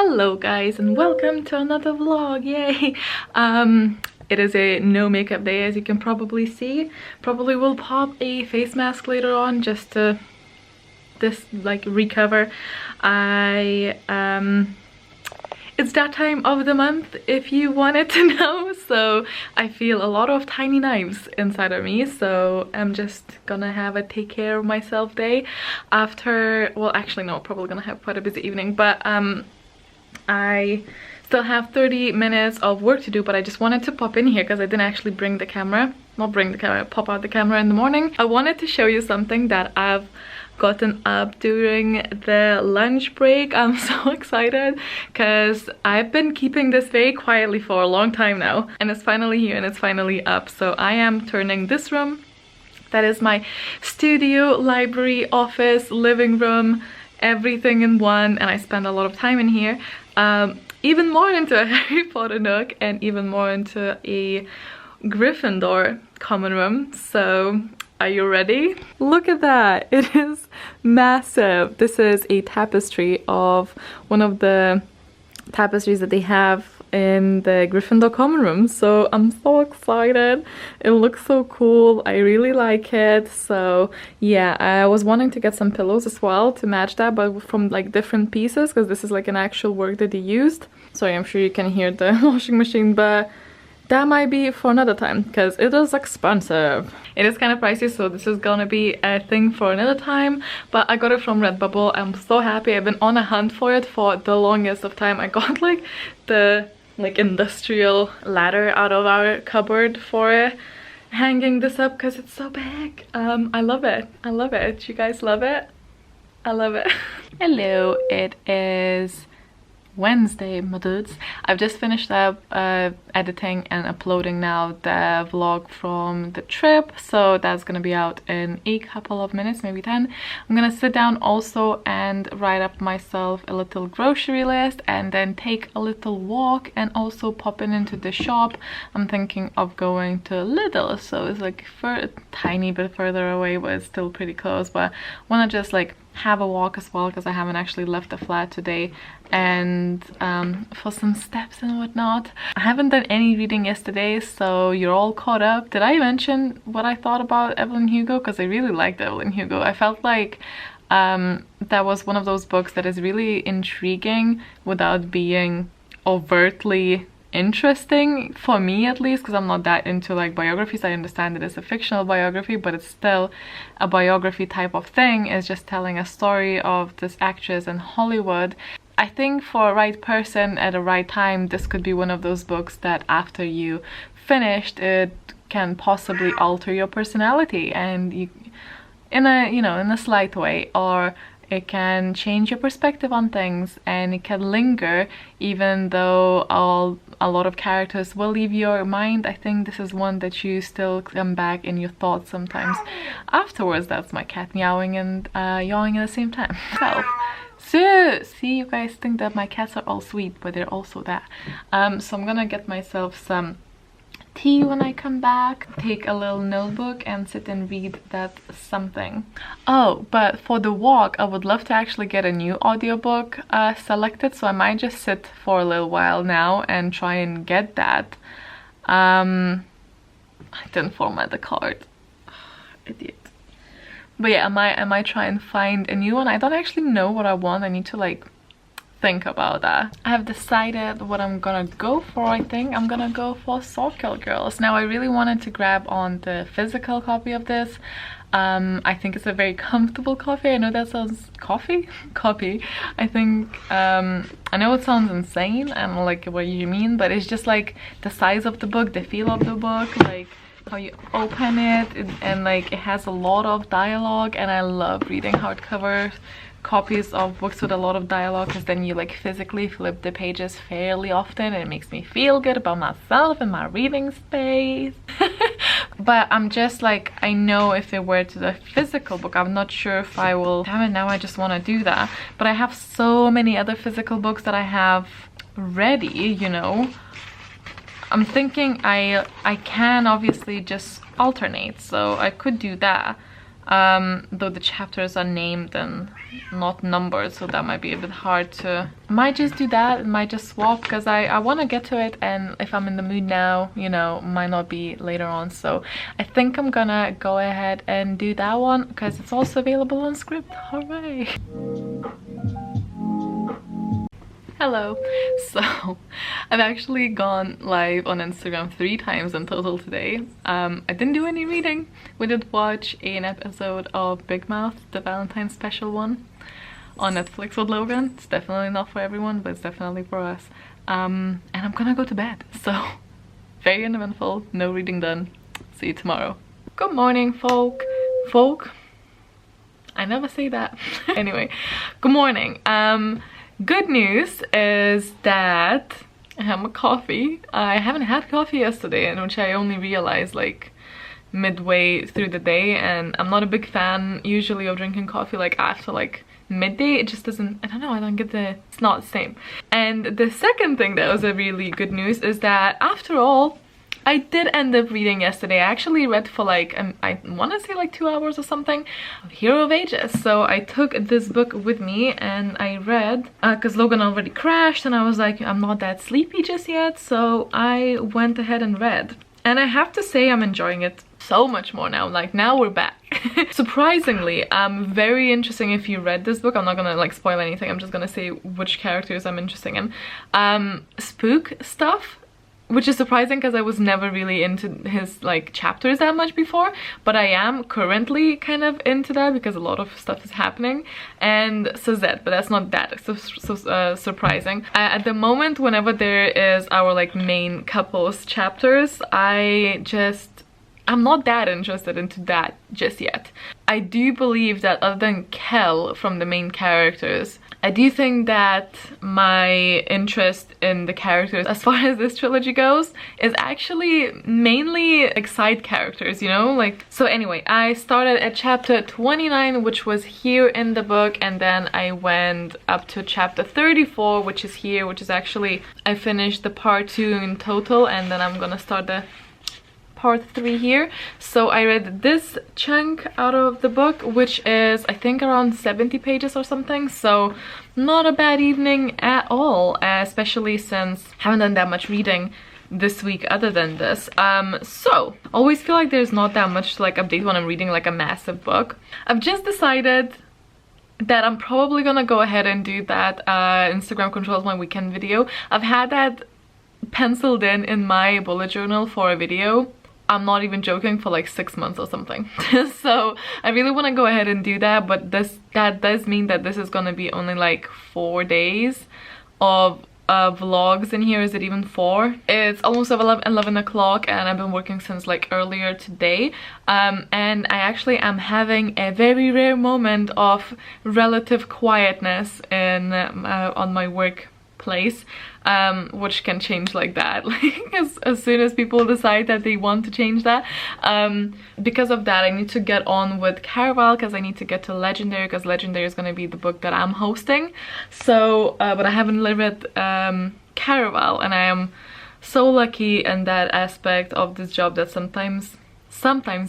Hello guys and welcome to another vlog. Yay. It is a no makeup day, as you can probably see. Probably will pop a face mask later on just to recover. It's that time of the month, if you wanted to know, so I feel a lot of tiny knives inside of me, so I'm just gonna have a take care of myself day after, well actually no, probably gonna have quite a busy evening, but I still have 30 minutes of work to do, but I just wanted to pop in here because I didn't actually pop out the camera in the morning. I wanted to show you something that I've gotten up during the lunch break. I'm so excited because I've been keeping this very quietly for a long time now, and it's finally here and it's finally up. So I am turning this room, that is my studio, library, office, living room, everything in one, and I spend a lot of time in here, even more into a Harry Potter nook and even more into a Gryffindor common room. So are you ready? Look at that, it is massive. This is a tapestry of one of the tapestries that they have in the Gryffindor common room, so I'm so excited. It looks so cool, I really like it. So yeah, I was wanting to get some pillows as well to match that, but from like different pieces, because this is like an actual work that they used. Sorry, I'm sure you can hear the washing machine, but that might be for another time because it is expensive. It is kind of pricey, so this is gonna be a thing for another time, but I got it from Redbubble. I'm so happy. I've been on a hunt for it for the longest of time. I got like the industrial ladder out of our cupboard for hanging this up because it's so big. I love it. I love it. You guys love it? I love it. Hello, it is Wednesday, my dudes. I've just finished up editing and uploading now the vlog from the trip, so that's gonna be out in a couple of minutes, maybe 10. I'm gonna sit down also and write up myself a little grocery list and then take a little walk and also pop into the shop. I'm thinking of going to Lidl, so it's like for a tiny bit further away, but it's still pretty close. But I want to just like have a walk as well because I haven't actually left the flat today, and for some steps and whatnot. I haven't done any reading yesterday, so you're all caught up. Did I mention what I thought about Evelyn Hugo? Because I really liked Evelyn Hugo. I felt like that was one of those books that is really intriguing without being overtly interesting, for me at least, because I'm not that into like biographies. I understand it is a fictional biography, but it's still a biography type of thing. It's just telling a story of this actress in Hollywood. I think for a right person at a right time, this could be one of those books that after you finished it can possibly alter your personality, and you in a slight way, or it can change your perspective on things, and it can linger even though a lot of characters will leave your mind. I think this is one that you still come back in your thoughts sometimes afterwards. That's my cat meowing and yawing at the same time. So see, you guys think that my cats are all sweet, but they're also that. So I'm gonna get myself some tea when I come back, take a little notebook and sit and read that something. Oh, but for the walk I would love to actually get a new audiobook selected, so I might just sit for a little while now and try and get that. I didn't format the card. Idiot. But yeah, I might try and find a new one. I don't actually know what I want. I need to like think about that. I have decided what I'm gonna go for. I think I'm gonna go for Sawkill Girls. Now I really wanted to grab on the physical copy of this. I think it's a very comfortable copy. I know that sounds copy. I think I know it sounds insane and like what you mean, but it's just like the size of the book, the feel of the book, like how you open it, and like it has a lot of dialogue, and I love reading hardcover copies of books with a lot of dialogue because then you like physically flip the pages fairly often, and it makes me feel good about myself and my reading space. But I'm just like, I know if it were to the physical book, I'm not sure if I will. Damn it, now I just want to do that. But I have so many other physical books that I have ready, you know. I'm thinking I can obviously just alternate, so I could do that. though the chapters are named and not numbered, so that might be a bit hard to... I might just do that, and might just swap, because I want to get to it, and if I'm in the mood now, you know, might not be later on. So I think I'm gonna go ahead and do that one, because it's also available on script. Hooray! Hello. So I've actually gone live on Instagram 3 times in total today. I didn't do any reading. We did watch an episode of Big Mouth, the Valentine's special one, on Netflix with Logan. It's definitely not for everyone, but it's definitely for us. And I'm gonna go to bed. So very uneventful, no reading done. See you tomorrow. Good morning, folk. I never say that. Anyway, good morning. Good news is that I have my coffee. I haven't had coffee yesterday, in which I only realized like midway through the day, and I'm not a big fan usually of drinking coffee like after like midday. It just doesn't, I don't know, I don't get the, it's not the same. And the second thing that was a really good news is that after all, I did end up reading yesterday. I actually read for like, I want to say like 2 hours or something, of Hero of Ages. So I took this book with me and I read, because Logan already crashed and I was like, I'm not that sleepy just yet. So I went ahead and read. And I have to say I'm enjoying it so much more now. Like now we're back. Surprisingly, very interesting if you read this book. I'm not gonna like spoil anything. I'm just gonna say which characters I'm interested in. Spook stuff, which is surprising because I was never really into his like chapters that much before, but I am currently kind of into that because a lot of stuff is happening. And Suzette, but that's not that surprising. At the moment, whenever there is our like main couples chapters, I'm not that interested into that just yet. I do believe that other than Kel from the main characters, I do think that my interest in the characters as far as this trilogy goes is actually mainly like side characters, you know? Like, so anyway, I started at chapter 29, which was here in the book, and then I went up to chapter 34, which is here, which is actually, I finished the part 2 in total, and then I'm gonna start the part 3 here. So I read this chunk out of the book, which is I think around 70 pages or something, so not a bad evening at all, especially since I haven't done that much reading this week other than this. So always feel like there's not that much to like update when I'm reading like a massive book. I've just decided that I'm probably gonna go ahead and do that Instagram controls my weekend video. I've had that penciled in my bullet journal for a video. I'm not even joking, for like 6 months or something. So I really want to go ahead and do that, but that does mean that this is gonna be only like 4 days of vlogs in here. Is it even 4? It's almost 11 o'clock and I've been working since like earlier today, and I actually am having a very rare moment of relative quietness in on my work place, which can change like that, like as soon as people decide that they want to change that. Because of that, I need to get on with Caraval, because I need to get to Legendary, because Legendary is going to be the book that I'm hosting. So but I haven't read Caraval, and I am so lucky in that aspect of this job that sometimes,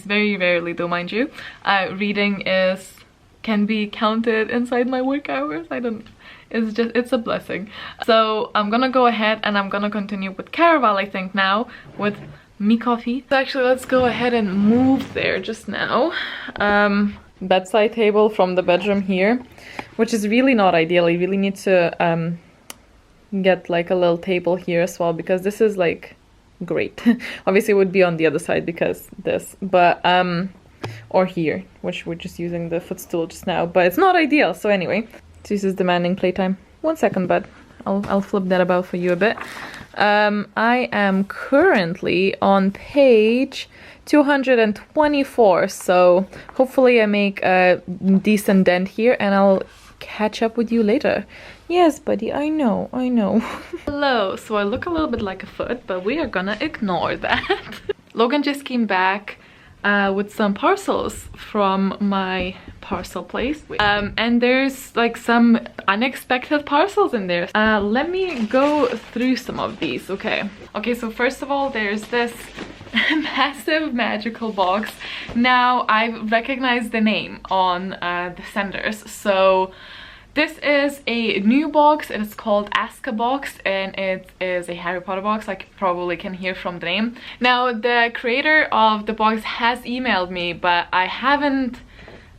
very rarely though, mind you, reading can be counted inside my work hours. It's a blessing. So I'm gonna go ahead and I'm gonna continue with Caraval, I think, now with me coffee. So actually, let's go ahead and move there just now. Bedside table from the bedroom here, which is really not ideal. You really need to get like a little table here as well, because this is like great. Obviously it would be on the other side because this, but or here, which we're just using the footstool just now, but it's not ideal. So anyway, this is demanding playtime. 1 second, bud. I'll flip that about for you a bit. I am currently on page 224, so hopefully I make a decent dent here and I'll catch up with you later. Yes, buddy, I know. Hello. So I look a little bit like a foot, but we are gonna ignore that. Logan just came back with some parcels from my parcel place, and there's like some unexpected parcels in there. Let me go through some of these. Okay, so first of all, there's this massive magical box. Now I've recognized the name on the senders, so this is a new box. It is called AZKABOX and it is a Harry Potter box, like you probably can hear from the name. Now the creator of the box has emailed me, but I haven't,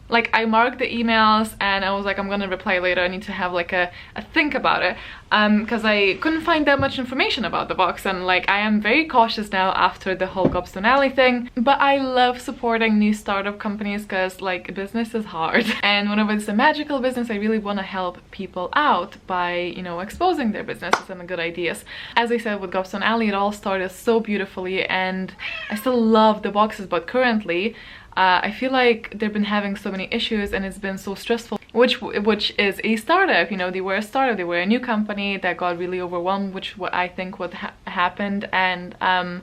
like, I marked the emails and I was like, I'm gonna reply later. I need to have like a think about it, because I couldn't find that much information about the box, and like I am very cautious now after the whole Gobstone Alley thing. But I love supporting new startup companies because like business is hard, and whenever it's a magical business I really want to help people out by, you know, exposing their businesses and the good ideas. As I said, with Gobstone Alley it all started so beautifully and I still love the boxes, but currently I feel like they've been having so many issues and it's been so stressful, which is a startup, you know, they were a startup, they were a new company that got really overwhelmed, which what I think what happened, and a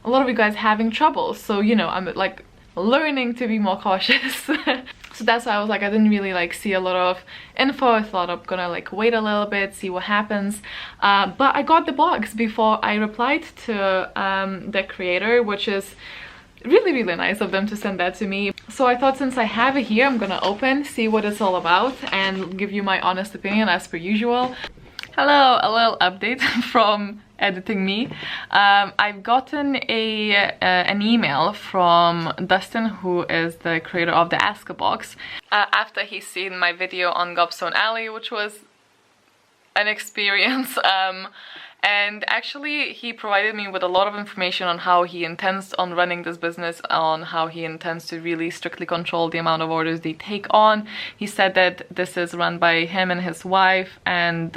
lot of you guys having trouble. So, you know, I'm like learning to be more cautious. So that's why I was like, I didn't really like see a lot of info. I thought I'm gonna like wait a little bit, see what happens. But I got the box before I replied to the creator, which is really nice of them to send that to me. So I thought, since I have it here, I'm gonna open, see what it's all about, and give you my honest opinion as per usual. Hello, a little update from editing me. I've gotten an email from Dustin, who is the creator of the AZKABOX, after he's seen my video on Gobstone Alley, which was an experience. And actually he provided me with a lot of information on how he intends on running this business, on how he intends to really strictly control the amount of orders they take on. He said that this is run by him and his wife, and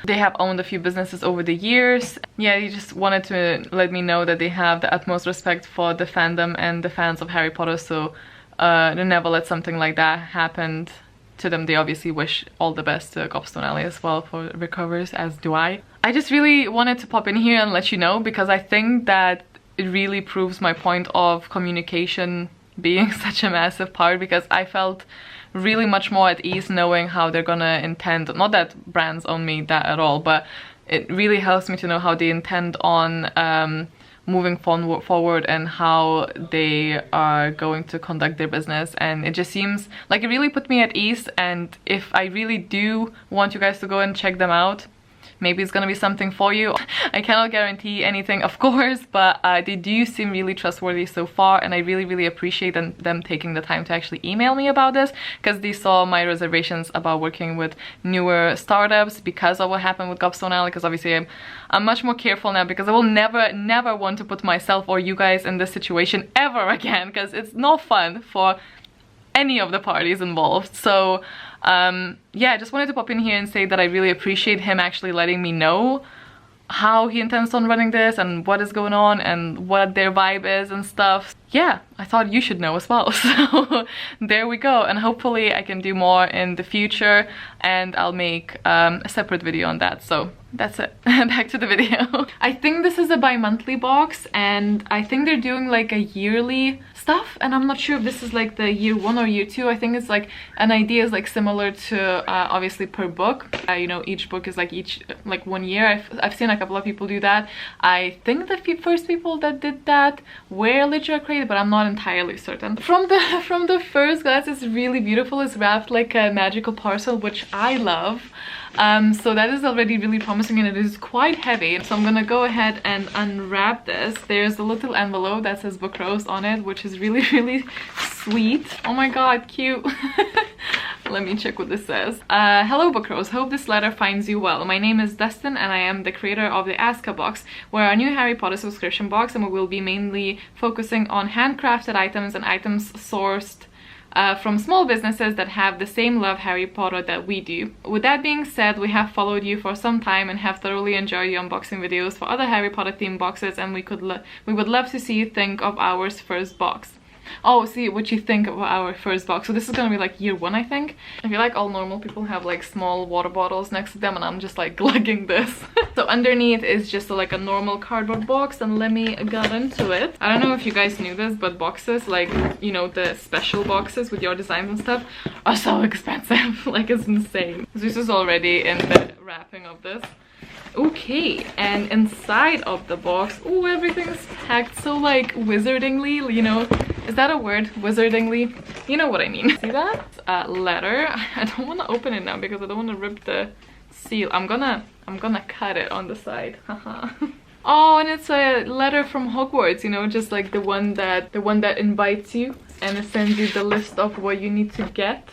they have owned a few businesses over the years. Yeah, he just wanted to let me know that they have the utmost respect for the fandom and the fans of Harry Potter, so they never let something like that happen to them. They obviously wish all the best to Gobstone Alley as well for recovers, as do I. I just really wanted to pop in here and let you know, because I think that it really proves my point of communication being such a massive part, because I felt really much more at ease knowing how they're gonna intend, not that brands own me that at all, but it really helps me to know how they intend on moving forward and how they are going to conduct their business. And it just seems like it really put me at ease, and if I really do want you guys to go and check them out, maybe it's gonna be something for you. I cannot guarantee anything, of course, but they do seem really trustworthy so far, and I really appreciate them taking the time to actually email me about this, because they saw my reservations about working with newer startups because of what happened with Gobstone Alley. Because obviously I'm much more careful now, because I will never want to put myself or you guys in this situation ever again, because it's not fun for any of the parties involved. So yeah, I just wanted to pop in here and say that I really appreciate him actually letting me know how he intends on running this and what is going on and what their vibe is and stuff. Yeah, I thought you should know as well. So there we go, and hopefully I can do more in the future, and I'll make a separate video on that. So that's it. Back to the video. I think this is a bi-monthly box, and I think they're doing like a yearly stuff, and I'm not sure if this is like the year 1 or year 2. I think it's like an idea is like similar to obviously per book. You know, each book is like 1 year. I've seen a couple of people do that. I think the first people that did that were Literature Created, but I'm not entirely certain. From the first glass, it's really beautiful. It's wrapped like a magical parcel, which I love. So that is already really promising, and it is quite heavy. So I'm gonna go ahead and unwrap this. There's a little envelope that says Book Roast on it, which is really sweet. Oh my god, cute. Let me check what this says. Hello Book Roast, hope this letter finds you well. My name is Dustin and I am the creator of the AZKABOX. We're a new Harry Potter subscription box, and we will be mainly focusing on handcrafted items and items sourced from small businesses that have the same love Harry Potter that we do. With that being said, we have followed you for some time and have thoroughly enjoyed your unboxing videos for other Harry Potter themed boxes, and we would love to see you think of our first box. Oh, see what you think of our first box. So this is gonna be like year 1, I think. I feel like all normal people have like small water bottles next to them, and I'm just like glugging this. So underneath is just like a normal cardboard box, and let me get into it. I don't know if you guys knew this, but boxes, like, you know, the special boxes with your designs and stuff, are so expensive. Like, it's insane. So this is already in the wrapping of this. Okay, and inside of the box, oh, everything's packed so like wizardingly, you know. Is that a word? Wizardingly? You know what I mean. See that? Letter. I don't want to open it now because I don't want to rip the seal. I'm gonna cut it on the side. Haha. Oh, and it's a letter from Hogwarts, you know, just like the one that invites you and it sends you the list of what you need to get.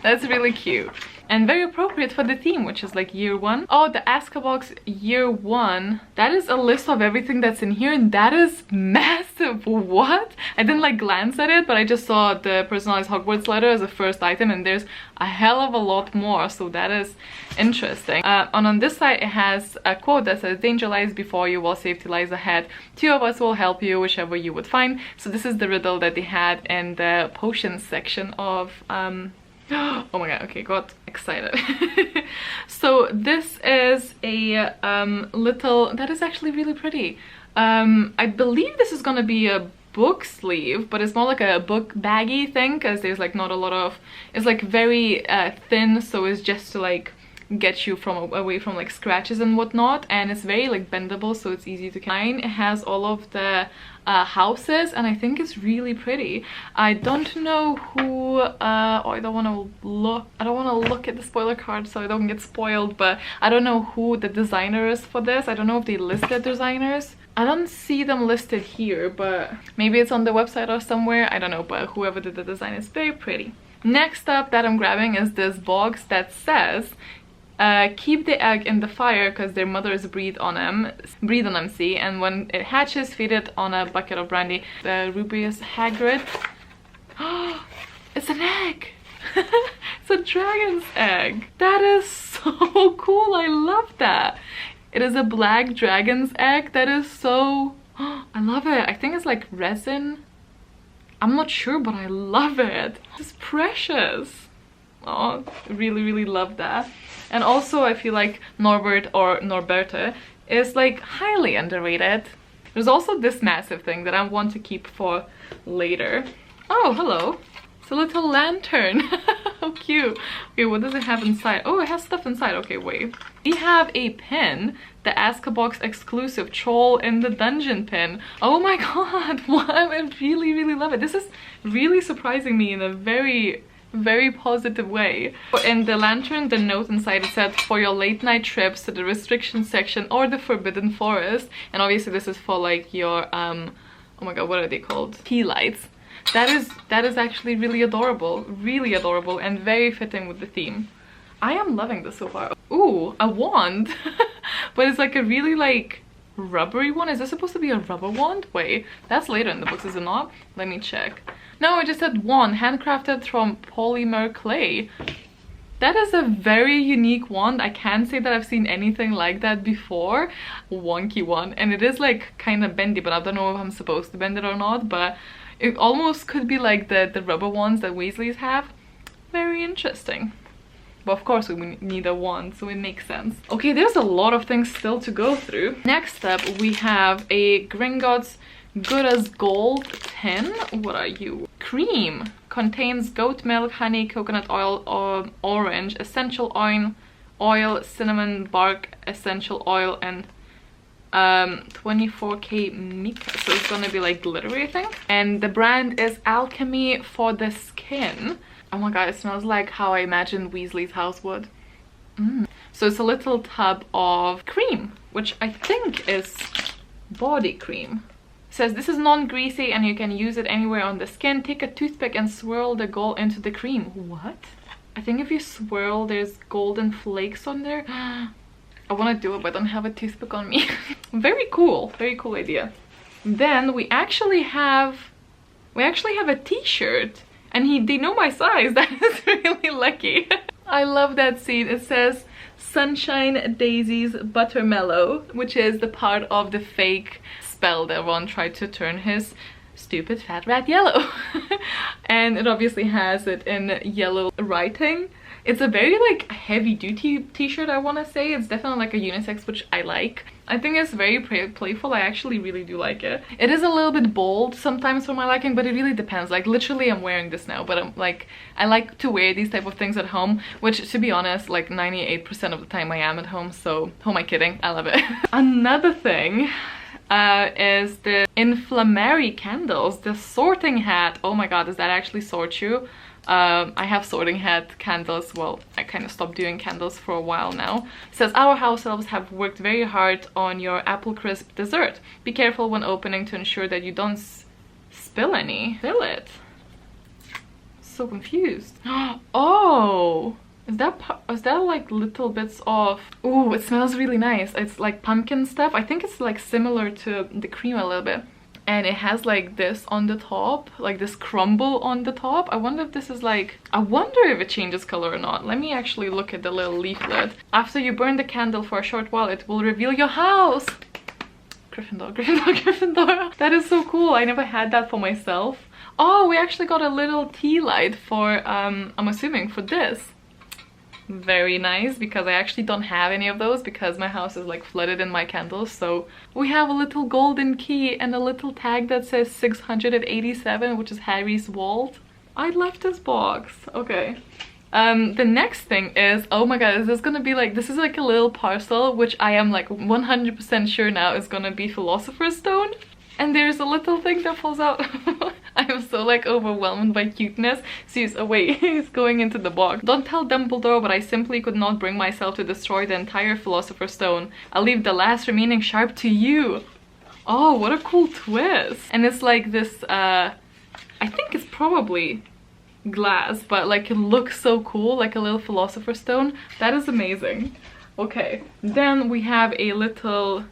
That's really cute and very appropriate for the theme, which is like year 1. Oh, the AZKABOX year 1. That is a list of everything that's in here, and that is massive. What? I didn't like glance at it, but I just saw the personalized Hogwarts letter as a first item, and there's a hell of a lot more, so that is interesting. And on this side it has a quote that says, "Danger lies before you while safety lies ahead. 2 of us will help you, whichever you would find." So this is the riddle that they had in the potions section of oh my god, okay, got excited. So this is a little, that is actually really pretty. I believe this is gonna be a book sleeve, but it's more like a book baggy thing because there's like not a lot of, it's like very thin, so it's just to like get you from away from like scratches and whatnot, and it's very like bendable, so it's easy to carry. It has all of the houses, and I think it's really pretty. I don't know who oh, I don't want to look at the spoiler card so I don't get spoiled, but I don't know who the designer is for this. I don't know if they list the designers. I don't see them listed here, but maybe it's on the website or somewhere, I don't know, but whoever did the design is very pretty. Next up that I'm grabbing is this box that says, keep the egg in the fire because their mothers breathe on them, see, and when it hatches, feed it on a bucket of brandy. The Rubius Hagrid. Oh, it's an egg. It's a dragon's egg. That is so cool. I love that. It is a black dragon's egg. That is so, I love it. I think it's like resin. I'm not sure, but I love it. It's precious. Oh, really love that. And also I feel like Norbert or Norberta is like highly underrated. There's also this massive thing that I want to keep for later. Oh, hello. It's a little lantern. How cute. Okay, what does it have inside? Oh, it has stuff inside. Okay, wait. We have a pin, the AZKABOX exclusive Troll in the Dungeon pin. Oh my god, wow, I really love it. This is really surprising me in a very positive way. In the lantern, the note inside, it said, "For your late night trips to the restriction section or the forbidden forest." And obviously this is for like your oh my god, what are they called? Tea lights. That is actually really adorable and very fitting with the theme. I am loving this so far. Ooh, a wand. But it's like a really like rubbery one. Is this supposed to be a rubber wand? Wait, that's later in the books, is it not? Let me check. No, it just said wand, handcrafted from polymer clay. That is a very unique wand. I can't say that I've seen anything like that before. Wonky one. And it is like kind of bendy, but I don't know if I'm supposed to bend it or not, but it almost could be like the rubber wands that Weasleys have. Very interesting. But of course we need a wand, so it makes sense. Okay, there's a lot of things still to go through. Next up we have a Gringotts Good as Gold tin. What are you? Cream. Contains goat milk, honey, coconut oil, orange, essential oil, cinnamon bark, essential oil, and 24k mica. So it's gonna be like glittery, I think. And the brand is Alchemy for the Skin. Oh my god, it smells like how I imagined Weasley's house would. So it's a little tub of cream, which I think is body cream. It says this is non-greasy and you can use it anywhere on the skin. Take a toothpick and swirl the gold into the cream. What? I think if you swirl, there's golden flakes on there. I want to do it, but I don't have a toothpick on me. Very cool idea. Then we actually have a t-shirt, and they know my size. That is really lucky. I love that scene. It says Sunshine Daisy's Buttermellow, which is the part of the fake spell that Ron tried to turn his stupid fat rat yellow. And it obviously has it in yellow writing. It's a very like heavy duty t-shirt, I want to say. It's definitely like a unisex, which I like. I think it's very playful. I actually really do like it. It is a little bit bold sometimes for my liking, but it really depends. Like literally I'm wearing this now, but I'm like, I like to wear these type of things at home, which to be honest, like 98% of the time I am at home. So who am I kidding? I love it. Another thing is the inflammatory candles, the sorting hat. Oh my god, does that actually sort you? I have sorting hat candles. Well, I kind of stopped doing candles for a while now. It says, our house elves have worked very hard on your apple crisp dessert. Be careful when opening to ensure that you don't spill any. Spill it. So confused. Oh, is that like little bits of... Ooh, it smells really nice. It's like pumpkin stuff. I think it's like similar to the cream a little bit. And it has like this on the top, like this crumble on the top. I wonder if this is like, I wonder if it changes color or not. Let me actually look at the little leaflet. After you burn the candle for a short while, it will reveal your house. Gryffindor, Gryffindor, Gryffindor. That is so cool. I never had that for myself. Oh, we actually got a little tea light for, I'm assuming for this. Very nice, because I actually don't have any of those because my house is like flooded in my candles. So we have a little golden key and a little tag that says 687, which is Harry's vault. I love this box. Okay. The next thing is, oh my god, is this gonna be like, this is like a little parcel, which I am like 100% sure now is gonna be Philosopher's Stone. And there's a little thing that falls out. I am so like overwhelmed by cuteness. Seriously, oh wait, he's going into the box. Don't tell Dumbledore, but I simply could not bring myself to destroy the entire Philosopher's Stone. I'll leave the last remaining sharp to you. Oh, what a cool twist. And it's like this, I think it's probably glass, but like it looks so cool, like a little Philosopher's Stone. That is amazing. Okay, then we have a little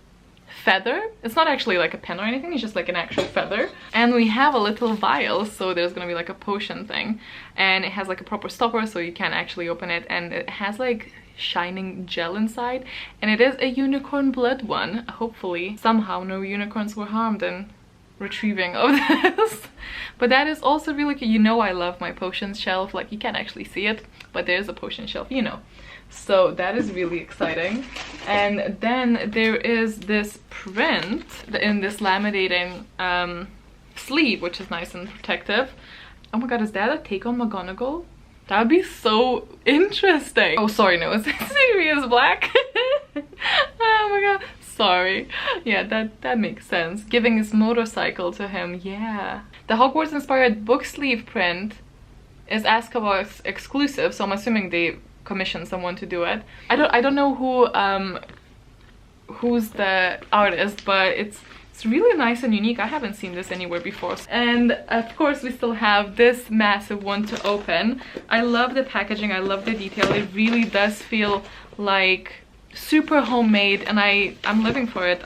feather. It's not actually like a pen or anything, it's just like an actual feather. And we have a little vial, so there's gonna be like a potion thing, and it has like a proper stopper so you can actually open it, and it has like shining gel inside, and it is a unicorn blood one. Hopefully somehow no unicorns were harmed in retrieving of this. But that is also really good. You know I love my potions shelf. Like you can't actually see it, but there's a potion shelf, you know. So that is really exciting. And then there is this print in this laminating sleeve, which is nice and protective. Oh my god, is that a take on McGonagall? That would be so interesting. Oh sorry, no, it's Sirius Black. Oh my god, sorry. Yeah, that makes sense. Giving his motorcycle to him, yeah. The Hogwarts inspired book sleeve print is AZKABOX exclusive, so I'm assuming they commission someone to do it. I don't know who's the artist, but it's really nice and unique. I haven't seen this anywhere before. And of course we still have this massive one to open. I love the packaging, I love the detail. It really does feel like super homemade, and I'm living for it.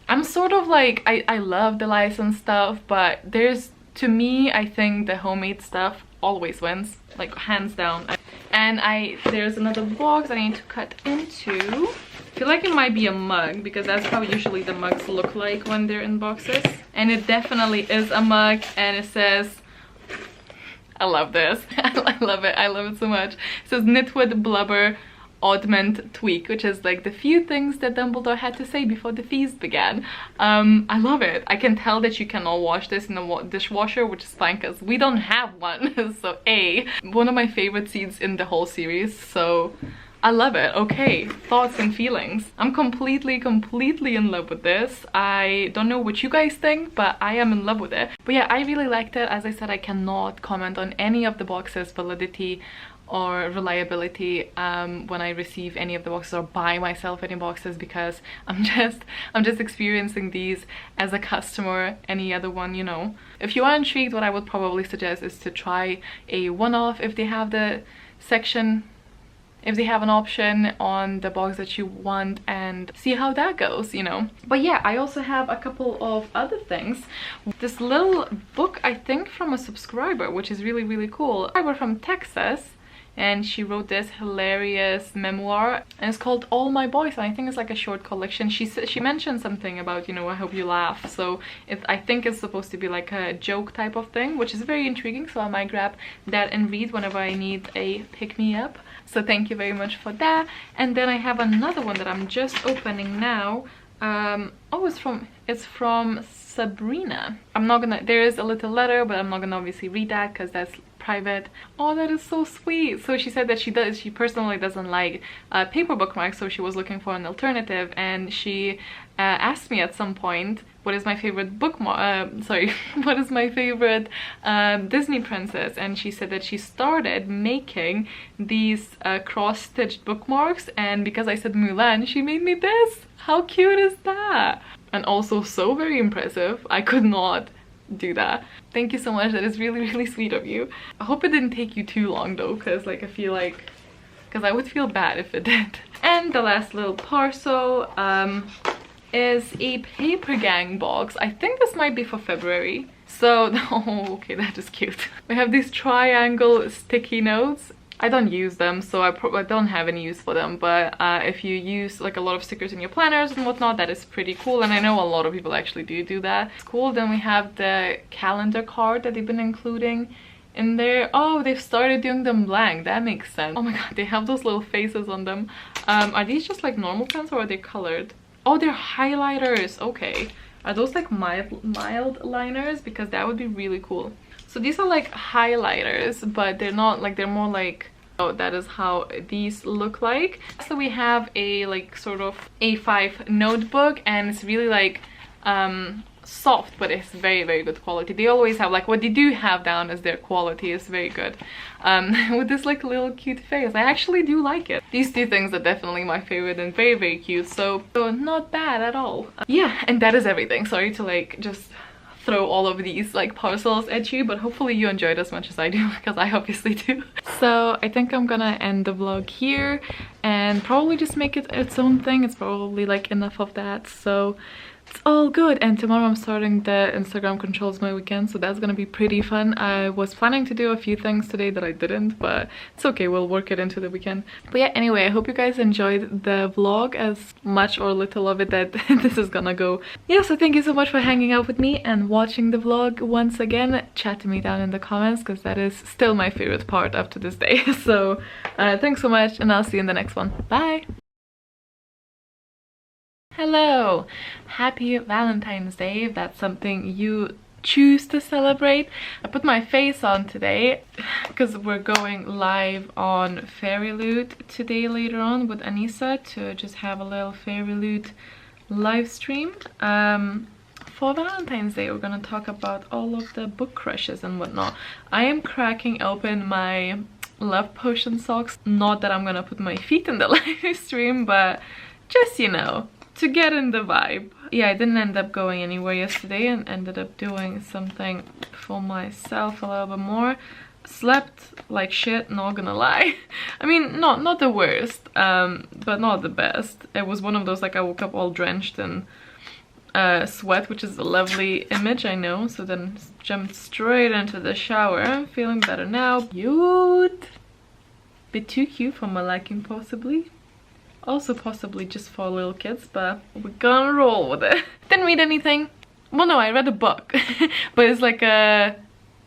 I'm sort of like, I love the licensed stuff, but there's, to me, I think the homemade stuff always wins, like hands down. And there's another box I need to cut into. I feel like it might be a mug, because that's how usually the mugs look like when they're in boxes. And it definitely is a mug, and it says, I love this. I love it. I love it so much. It says Knitwood Blubber Oddment Tweak, which is like the few things that Dumbledore had to say before the feast began. I love it. I can tell that you cannot wash this in the dishwasher, which is fine because we don't have one. So one of my favorite scenes in the whole series, so I love it. Okay, thoughts and feelings. I'm completely in love with this. I don't know what you guys think, but I am in love with it. But yeah, I really liked it. As I said, I cannot comment on any of the boxes' validity or reliability when I receive any of the boxes or buy myself any boxes, because I'm just experiencing these as a customer, any other one, you know. If you are intrigued, what I would probably suggest is to try a one-off if they have the section, if they have an option on the box that you want, and see how that goes, you know. But yeah, I also have a couple of other things. This little book, I think from a subscriber, which is really cool. Subscriber from Texas, and she wrote this hilarious memoir, and it's called All My Boys, and I think it's like a short collection. She mentioned something about, you know, I hope you laugh, so I think it's supposed to be like a joke type of thing, which is very intriguing, so I might grab that and read whenever I need a pick-me-up. So thank you very much for that. And then I have another one that I'm just opening now. Oh, it's from Sabrina. There is a little letter, but I'm not gonna obviously read that because that's private. Oh, that is so sweet. So she said that she personally doesn't like paper bookmarks, so she was looking for an alternative, and she asked me at some point what is my favorite what is my favorite Disney princess, and she said that she started making these cross-stitched bookmarks, and because I said Mulan, she made me this. How cute is that? And also so very impressive. I could not do that. Thank you so much. That is really, really sweet of you. I hope it didn't take you too long though, because like I would feel bad if it did. And the last little parcel is a paper gang box. I think this might be for February. So, oh, okay, that is cute. We have these triangle sticky notes. I don't use them, so I don't have any use for them, but if you use like a lot of stickers in your planners and whatnot, that is pretty cool, and I know a lot of people actually do that. It's cool. Then we have the calendar card that they've been including in there. Oh, they've started doing them blank. That makes sense. Oh my god, they have those little faces on them. Are these just like normal pens or are they colored? Oh, they're highlighters. Okay. Are those like mild liners? Because that would be really cool. So these are like highlighters, but they're not like, they're more like, oh, that is how these look like. So we have a like sort of A5 notebook, and it's really like soft, but it's very, very good quality. They always have like, what they do have down is their quality is very good. With this like little cute face, I actually do like it. These two things are definitely my favorite and very, very cute, so not bad at all. Yeah, and that is everything. Sorry to like just throw all of these like parcels at you, but hopefully you enjoyed as much as I do, because I obviously do. So I think I'm gonna end the vlog here and probably just make it its own thing. It's probably like enough of that, so it's all good. And tomorrow I'm starting the Instagram Controls My Weekend, so that's gonna be pretty fun. I was planning to do a few things today that I didn't, but it's okay, we'll work it into the weekend. But yeah, anyway, I hope you guys enjoyed the vlog, as much or little of it that this is gonna go. Yeah, so thank you so much for hanging out with me and watching the vlog once again. Chat to me down in the comments, because that is still my favorite part up to this day. So thanks so much, and I'll see you in the next one. Bye! Hello! Happy Valentine's Day, if that's something you choose to celebrate. I put my face on today because we're going live on Fairy Loot today later on with Anissa to just have a little Fairy Loot live stream. For Valentine's Day, we're gonna talk about all of the book crushes and whatnot. I am cracking open my Love Potion socks. Not that I'm gonna put my feet in the live stream, but just, you know, to get in the vibe. Yeah, I didn't end up going anywhere yesterday and ended up doing something for myself a little bit more. Slept like shit, not gonna lie. I mean, not the worst, but not the best. It was one of those, like, I woke up all drenched in sweat, which is a lovely image, I know. So then jumped straight into the shower. I'm feeling better now. Cute. Bit too cute for my liking, possibly. Also possibly just for little kids, but we're gonna roll with it. Didn't read anything. Well, no, I read a book, but it's like a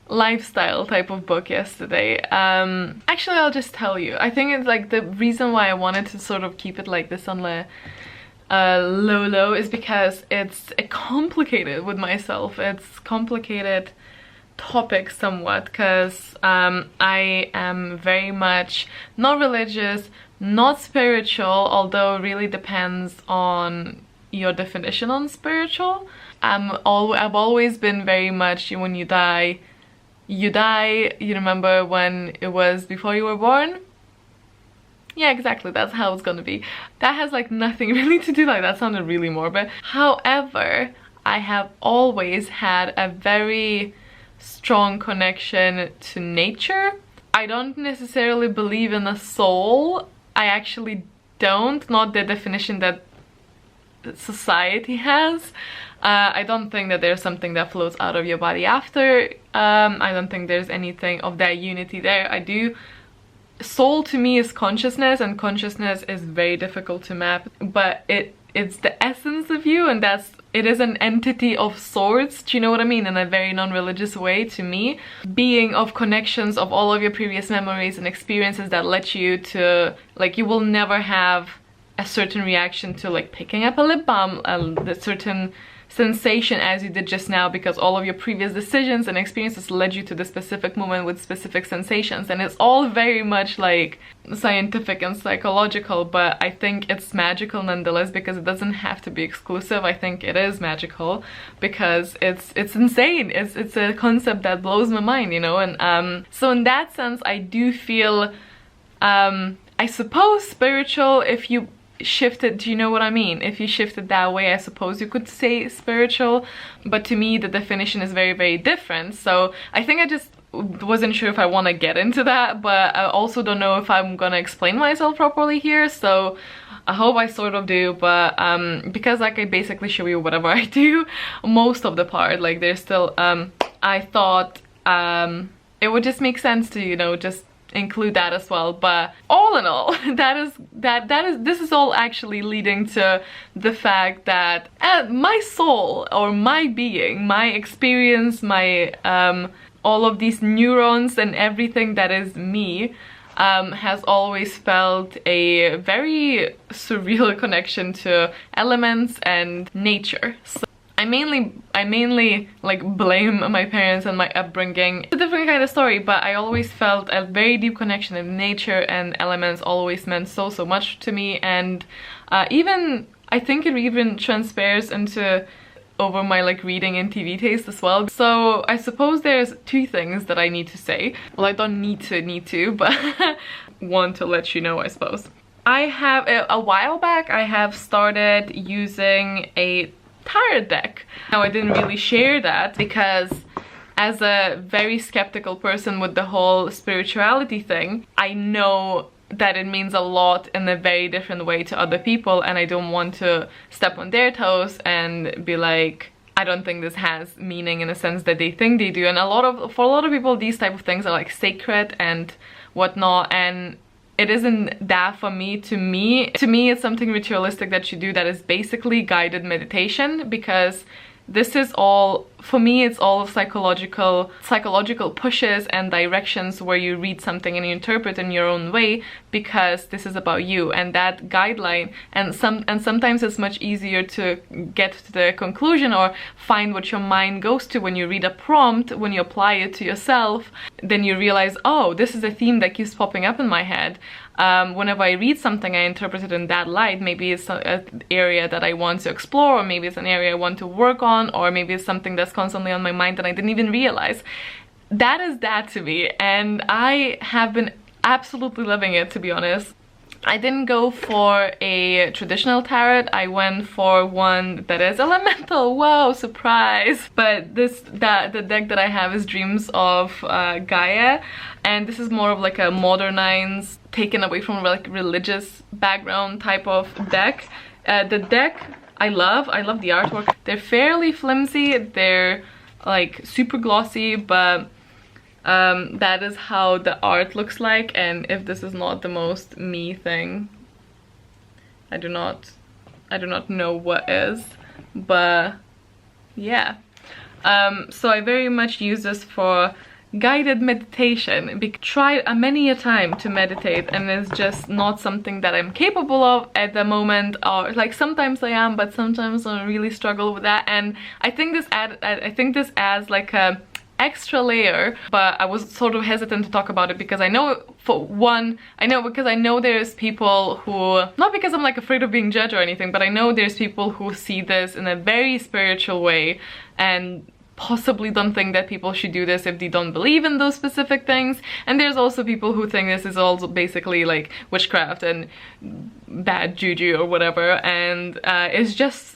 lifestyle type of book yesterday. Actually, I'll just tell you. I think it's like the reason why I wanted to sort of keep it like this on the low is because it's complicated with myself. It's complicated topic somewhat, because I am very much not religious, not spiritual, although it really depends on your definition on spiritual. I've always been very much, when you die, you remember when it was before you were born? Yeah, exactly, that's how it's gonna be. That has like nothing really to do, like that sounded really morbid. However, I have always had a very strong connection to nature. I don't necessarily believe in a soul. I actually don't, not the definition that society has. I don't think that there's something that floats out of your body after. I don't think there's anything of that unity there. I do soul to me is consciousness, and consciousness is very difficult to map, but it's the essence of you, and it is an entity of sorts, do you know what I mean, in a very non-religious way to me. Being of connections of all of your previous memories and experiences that led you to, like, you will never have a certain reaction to like picking up a lip balm, a certain sensation as you did just now, because all of your previous decisions and experiences led you to the specific moment with specific sensations. And it's all very much like scientific and psychological, but I think it's magical nonetheless, because it doesn't have to be exclusive. I think it is magical because it's insane. It's a concept that blows my mind, you know. And so in that sense I do feel I suppose spiritual, if you shifted, do you know what I mean? If you shifted that way, I suppose you could say spiritual, but to me the definition is very, very different. So I think I just wasn't sure if I want to get into that, but I also don't know if I'm gonna explain myself properly here, so I hope I sort of do. But because like I basically show you whatever I do most of the part, like there's still I thought it would just make sense to, you know, just include that as well. But all in all, this is all actually leading to the fact that my soul, or my being, my experience, my all of these neurons and everything that is me has always felt a very surreal connection to elements and nature. So I mainly like blame my parents and my upbringing. It's a different kind of story, but I always felt a very deep connection in nature, and elements always meant so much to me. And even I think it even transfers into over my like reading and TV taste as well. So I suppose there's two things that I need to say. Well, I don't need to, but want to let you know, I suppose. I have a while back I have started using a tarot deck. Now I didn't really share that because as a very skeptical person with the whole spirituality thing, I know that it means a lot in a very different way to other people, and I don't want to step on their toes and be like, I don't think this has meaning in a sense that they think they do. And for a lot of people these type of things are like sacred and whatnot, and it isn't that for me. To me it's something ritualistic that you do that is basically guided meditation, because this is all, for me, it's all psychological pushes and directions where you read something and you interpret in your own way, because this is about you and that guideline. And sometimes it's much easier to get to the conclusion or find what your mind goes to when you read a prompt, when you apply it to yourself. Then you realize, oh, this is a theme that keeps popping up in my head. Whenever I read something, I interpret it in that light. Maybe it's an area that I want to explore, or maybe it's an area I want to work on, or maybe it's something that's constantly on my mind that I didn't even realize. That is that to me, and I have been absolutely loving it, to be honest. I didn't go for a traditional tarot. I went for one that is elemental. Wow, surprise! But the deck that I have is Dreams of Gaia, and this is more of like a modernized, taken away from like religious background type of deck. The deck I love the artwork. They're fairly flimsy, they're like super glossy, but that is how the art looks like. And if this is not the most me thing, I do not know what is, but yeah. So I very much use this for guided meditation. Tried many a time to meditate, and it's just not something that I'm capable of at the moment, or like sometimes I am, but sometimes I really struggle with that. And I think this adds like a extra layer, but I was sort of hesitant to talk about it because I know, for one, because I know there's people who, not because I'm like afraid of being judged or anything, but I know there's people who see this in a very spiritual way and possibly don't think that people should do this if they don't believe in those specific things. And there's also people who think this is also basically like witchcraft and bad juju or whatever, and it's just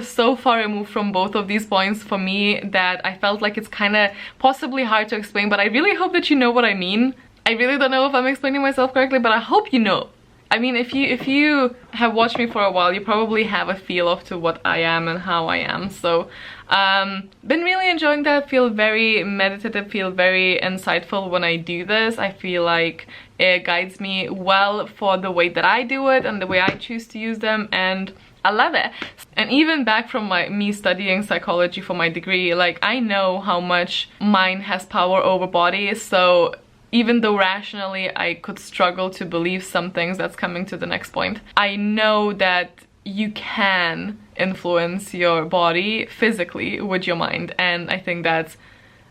so far removed from both of these points for me that I felt like it's kind of possibly hard to explain. But I really hope that you know what I mean. I really don't know if I'm explaining myself correctly, but I hope you know I mean, if you have watched me for a while, you probably have a feel of to what I am and how I am. So been really enjoying that. Feel very meditative, feel very insightful when I do this. I feel like it guides me well for the way that I do it and the way I choose to use them, and I love it. And even back from me studying psychology for my degree, like, I know how much mind has power over body. So even though rationally I could struggle to believe some things, that's coming to the next point, I know that you can influence your body physically with your mind, and I think that's,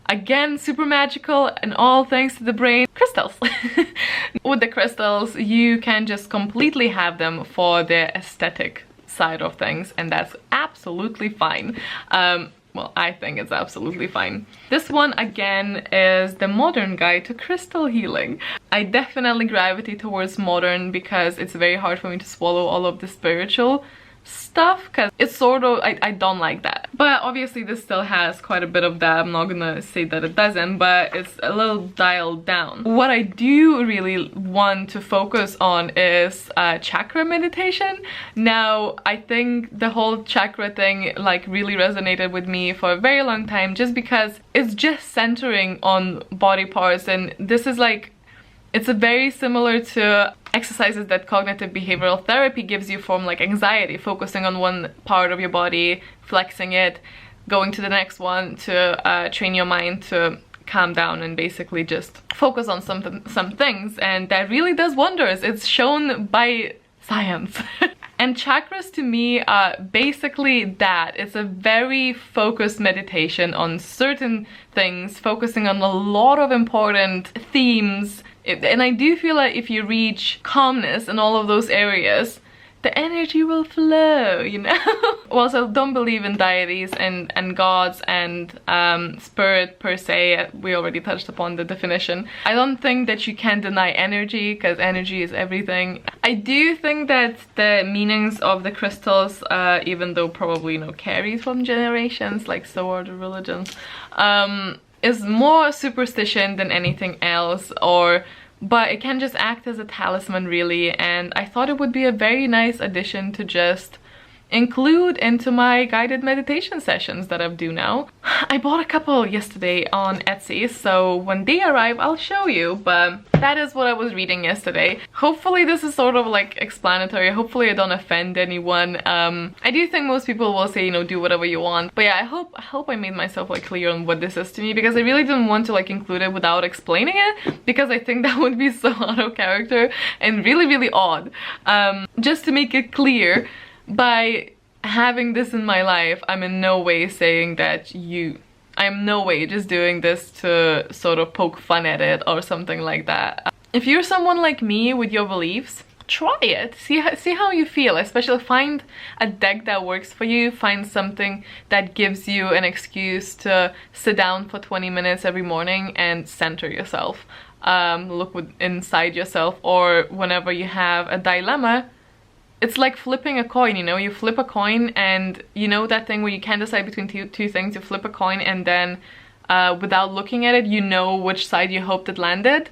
again, super magical, and all thanks to the brain. Crystals. With the crystals, you can just completely have them for the aesthetic side of things, and that's absolutely fine. Well, I think it's absolutely fine. This one, again, is the modern guide to crystal healing. I definitely gravitate towards modern because it's very hard for me to swallow all of the spiritual stuff, because it's sort of, I don't like that. But obviously this still has quite a bit of that. I'm not gonna say that it doesn't, but it's a little dialed down. What I do really want to focus on is chakra meditation. Now, I think the whole chakra thing like really resonated with me for a very long time, just because it's just centering on body parts, and this is like, it's a very similar to exercises that cognitive behavioral therapy gives you from like anxiety, focusing on one part of your body, flexing it, going to the next one to train your mind to calm down and basically just focus on some things, and that really does wonders. It's shown by science. And chakras to me are basically that. It's a very focused meditation on certain things, focusing on a lot of important themes. And I do feel like if you reach calmness in all of those areas, the energy will flow, you know? Also, don't believe in deities and gods and spirit per se. We already touched upon the definition. I don't think that you can deny energy, because energy is everything. I do think that the meanings of the crystals, even though probably, you know, carried from generations, like so are the religions, is more superstition than anything else, but it can just act as a talisman really, and I thought it would be a very nice addition to just include into my guided meditation sessions that I do now. I bought a couple yesterday on Etsy, so when they arrive I'll show you, but that is what I was reading yesterday. Hopefully this is sort of like explanatory. Hopefully I don't offend anyone. I do think most people will say, you know, do whatever you want, but yeah, I hope I made myself like clear on what this is to me, because I really didn't want to like include it without explaining it, because I think that would be so out of character and really odd. Just to make it clear, by having this in my life, I'm in no way saying that I'm no way just doing this to sort of poke fun at it or something like that. If you're someone like me with your beliefs, try it. See how you feel. Especially find a deck that works for you. Find something that gives you an excuse to sit down for 20 minutes every morning and center yourself. Look inside yourself, or whenever you have a dilemma, it's like flipping a coin, you know? You flip a coin, and you know that thing where you can't decide between two things. You flip a coin, and then without looking at it, you know which side you hoped it landed.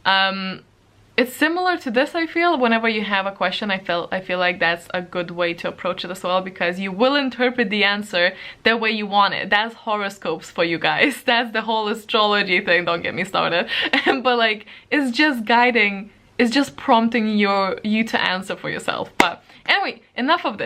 It's similar to this, I feel. Whenever you have a question, I feel like that's a good way to approach it as well, because you will interpret the answer the way you want it. That's horoscopes for you guys. That's the whole astrology thing, don't get me started. But like, it's just guiding, it's just prompting you to answer for yourself. But anyway, enough of this.